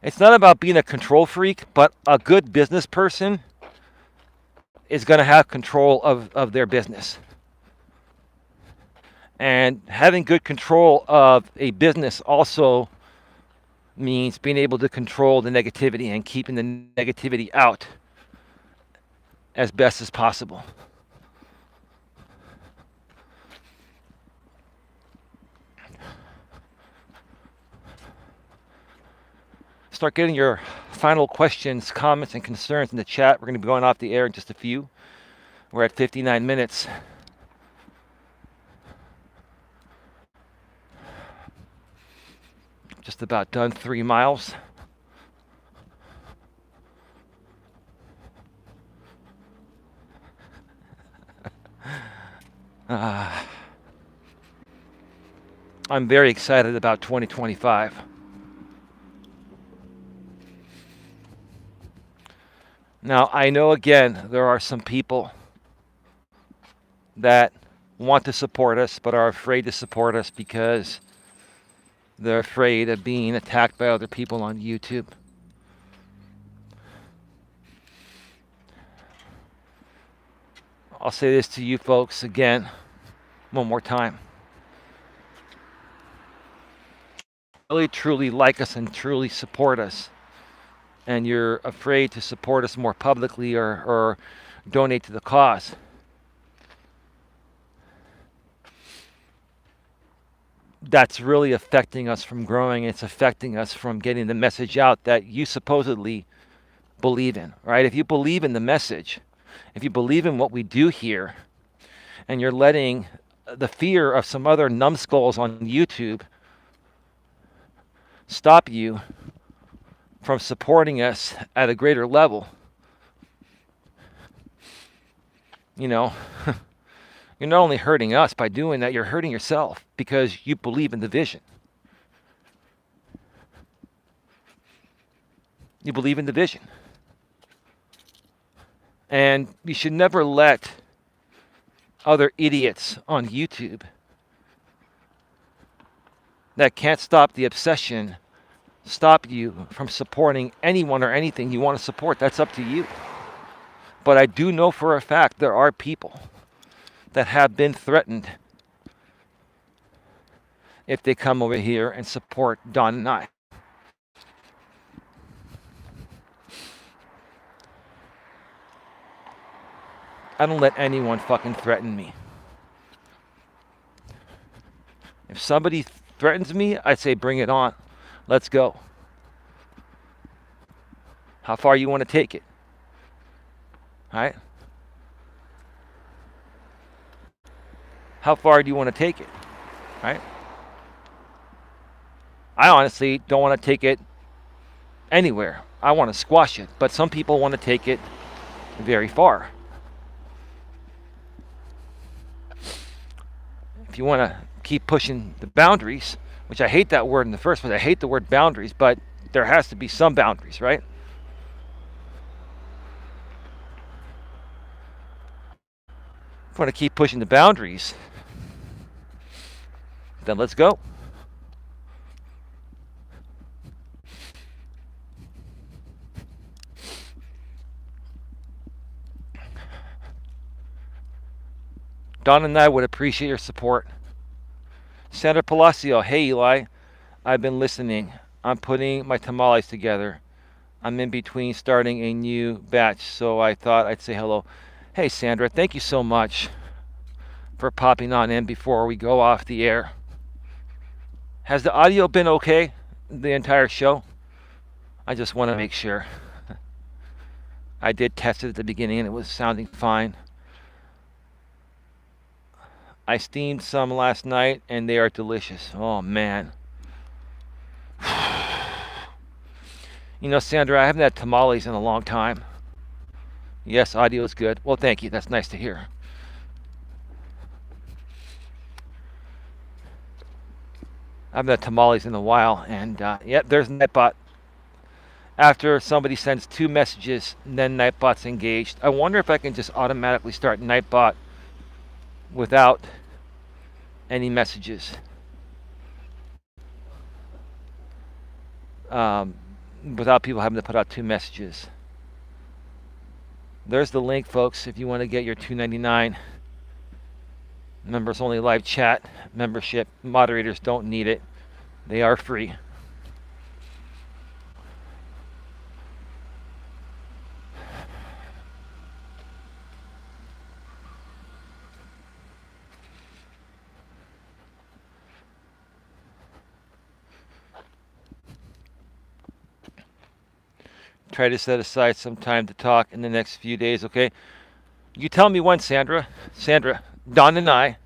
it's not about being a control freak, but a good business person is going to have control of their business. And having good control of a business also means being able to control the negativity and keeping the negativity out as best as possible. Start getting your final questions, comments, and concerns in the chat. We're going to be going off the air in just a few. We're at 59 minutes. Just about done 3 miles. I'm very excited about 2025. Now, I know, again, there are some people that want to support us but are afraid to support us because they're afraid of being attacked by other people on YouTube. I'll say this to you folks again, one more time. Really, truly like us and truly support us, and you're afraid to support us more publicly or donate to the cause. That's really affecting us from growing. It's affecting us from getting the message out that you supposedly believe in, right? If you believe in the message, if you believe in what we do here, and you're letting the fear of some other numbskulls on YouTube stop you from supporting us at a greater level, you know, you're not only hurting us by doing that, you're hurting yourself because you believe in the vision. You believe in the vision. And you should never let other idiots on YouTube that can't stop the obsession stop you from supporting anyone or anything you want to support. That's up to you. But I do know for a fact there are people that have been threatened if they come over here and support Don and I. I don't let anyone fucking threaten me. If somebody threatens me, I say bring it on. Let's go. How far you want to take it? All right? How far do you want to take it? Right? I honestly don't want to take it anywhere. I want to squash it, but some people want to take it very far. If you want to keep pushing the boundaries, which I hate that word in the first place, I hate the word boundaries, but there has to be some boundaries, right? If you want to keep pushing the boundaries, then let's go. Don and I would appreciate your support. Sandra Palacio, hey Eli, I've been listening. I'm putting my tamales together. I'm in between starting a new batch, so I thought I'd say hello. Hey Sandra, thank you so much for popping on in before we go off the air. Has the audio been okay the entire show? I just want to make sure. I did test it at the beginning and it was sounding fine. I steamed some last night and they are delicious. Oh man. You know, Sandra, I haven't had tamales in a long time. Yes, audio is good. Well, thank you. That's nice to hear. I haven't had tamales in a while, and yep, there's Nightbot. After somebody sends 2 messages, then Nightbot's engaged. I wonder if I can just automatically start Nightbot without any messages. Without people having to put out 2 messages. There's the link, folks, if you want to get your $2.99 members only live chat membership. Moderators don't need it. They are free. Try to set aside some time to talk in the next few days, okay? You tell me when, Sandra. Sandra, Don and I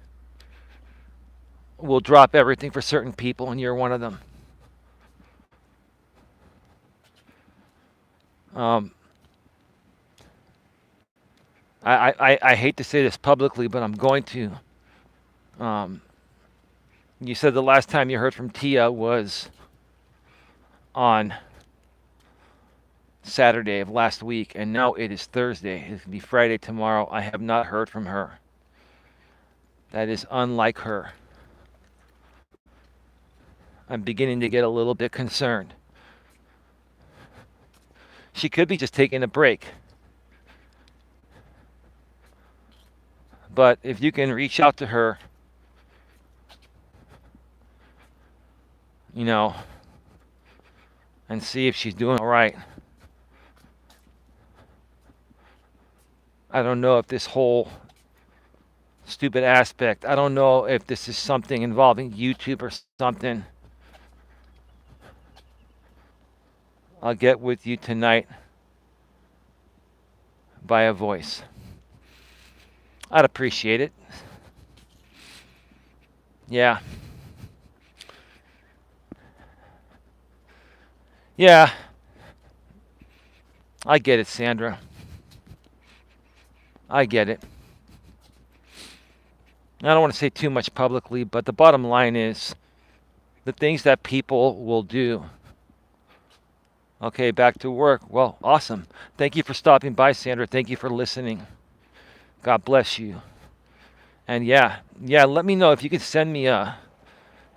will drop everything for certain people, and you're one of them. I hate to say this publicly, but I'm going to. You said the last time you heard from Tia was on Saturday of last week, and now it is Thursday. It's going to be Friday tomorrow. I have not heard from her. That is unlike her. I'm beginning to get a little bit concerned. She could be just taking a break. But if you can reach out to her, you know, and see if she's doing all right. I don't know if this whole stupid aspect, I don't know if this is something involving YouTube or something. I'll get with you tonight via voice. I'd appreciate it. Yeah. Yeah. I get it, Sandra. I get it. I don't want to say too much publicly, but the bottom line is the things that people will do. Okay, back to work. Well, awesome. Thank you for stopping by, Sandra. Thank you for listening. God bless you. And yeah, let me know if you could send me a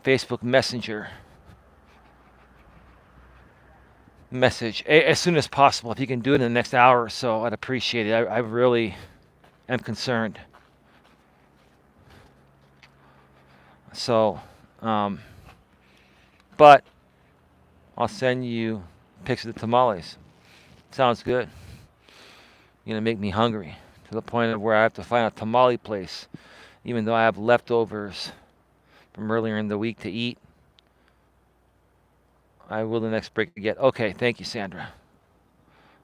Facebook Messenger message as soon as possible. If you can do it in the next hour or so, I'd appreciate it. I really am concerned. So, but I'll send you pics of the tamales. Sounds good. You're gonna make me hungry to the point of where I have to find a tamale place, even though I have leftovers from earlier in the week to eat. I will the next break get. Okay, thank you, Sandra.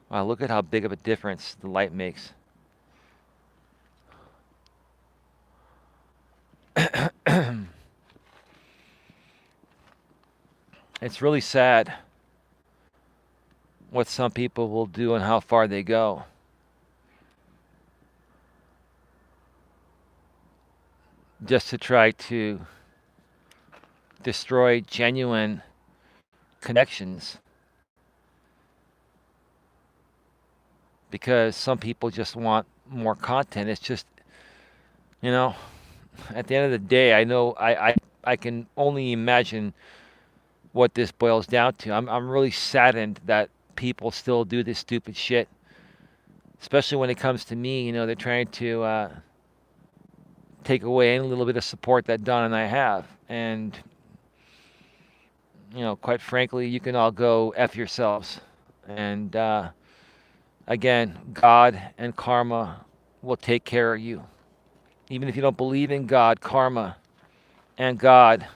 Wow, look at how big of a difference the light makes. It's really sad what some people will do and how far they go. Just to try to destroy genuine connections. Because some people just want more content. It's just, you know, at the end of the day, I know I can only imagine what this boils down to. I'm really saddened that people still do this stupid shit. Especially when it comes to me, they're trying to take away any little bit of support that Don and I have. And, quite frankly, you can all go F yourselves. And, again, God and karma will take care of you. Even if you don't believe in God, karma and God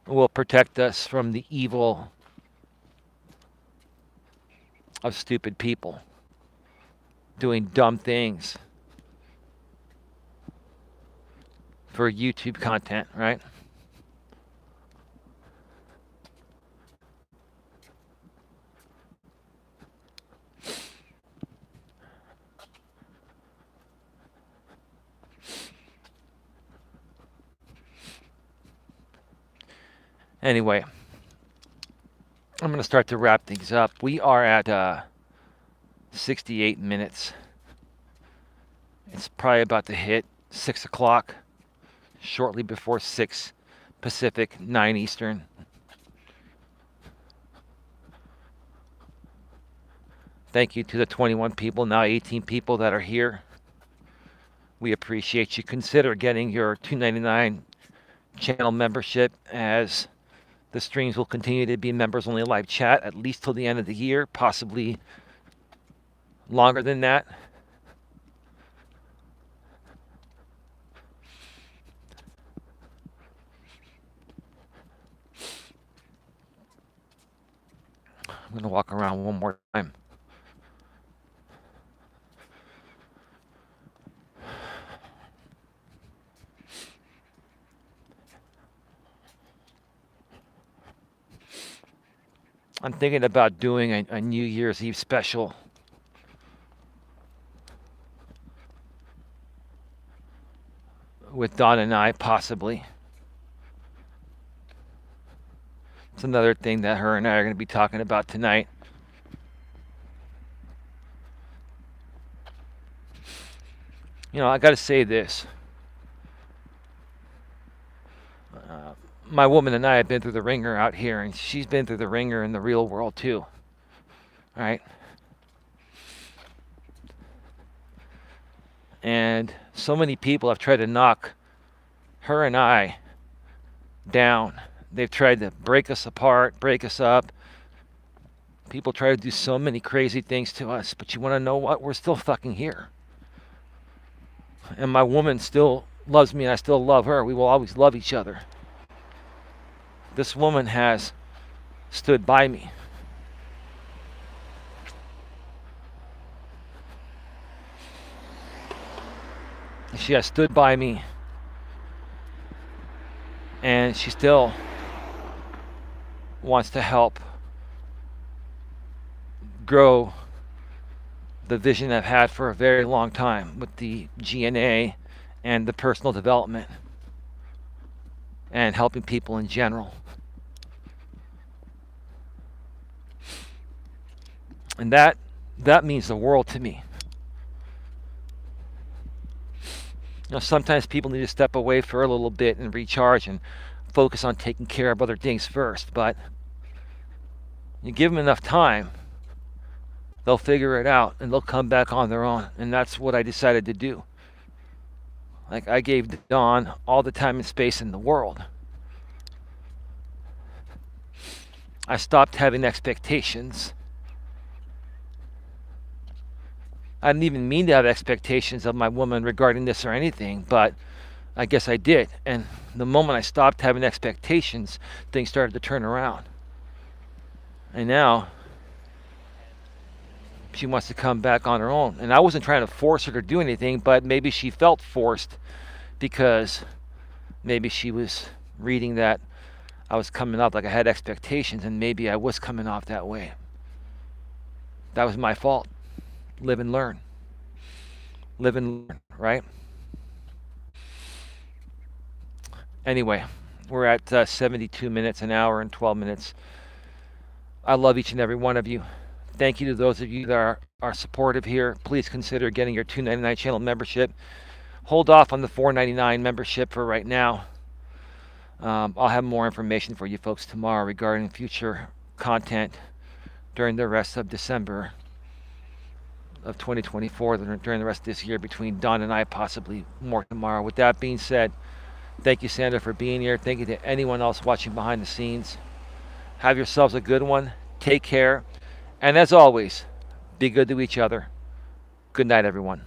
will protect us from the evil of stupid people doing dumb things for YouTube content, right? Anyway, I'm going to start to wrap things up. We are at 68 minutes. It's probably about to hit 6 o'clock, shortly before 6 Pacific, 9 Eastern. Thank you to the 21 people, now 18 people that are here. We appreciate you. Consider getting your $2.99 channel membership, as the streams will continue to be members only live chat at least till the end of the year, possibly longer than that. I'm going to walk around one more time. I'm thinking about doing a New Year's Eve special. With Don and I, possibly. It's another thing that her and I are going to be talking about tonight. I got to say this. My woman and I have been through the ringer out here, and she's been through the ringer in the real world too. All right? And so many people have tried to knock her and I down. They've tried to break us apart, break us up. People try to do so many crazy things to us, but you want to know what? We're still fucking here. And my woman still loves me and I still love her. We will always love each other. This woman has stood by me. She has stood by me, and she still wants to help grow the vision I've had for a very long time with the GNA and the personal development and helping people in general. And that means the world to me. Sometimes people need to step away for a little bit and recharge and focus on taking care of other things first. But you give them enough time, they'll figure it out and they'll come back on their own. And that's what I decided to do. Like, I gave Dawn all the time and space in the world. I stopped having expectations. I didn't even mean to have expectations of my woman regarding this or anything, but I guess I did. And the moment I stopped having expectations, things started to turn around. And now she wants to come back on her own. And I wasn't trying to force her to do anything, but maybe she felt forced because maybe she was reading that I was coming off like I had expectations, and maybe I was coming off that way. That was my fault. Live and learn. Live and learn, right? Anyway, we're at 72 minutes, an hour and 12 minutes. I love each and every one of you. Thank you to those of you that are supportive here. Please consider getting your $2.99 channel membership. Hold off on the $4.99 membership for right now. I'll have more information for you folks tomorrow regarding future content during the rest of December of 2024, during the rest of this year, between Don and I, possibly more tomorrow. With that being said, thank you, Sandra, for being here. Thank you to anyone else watching behind the scenes. Have yourselves a good one. Take care. And as always, be good to each other. Good night, everyone.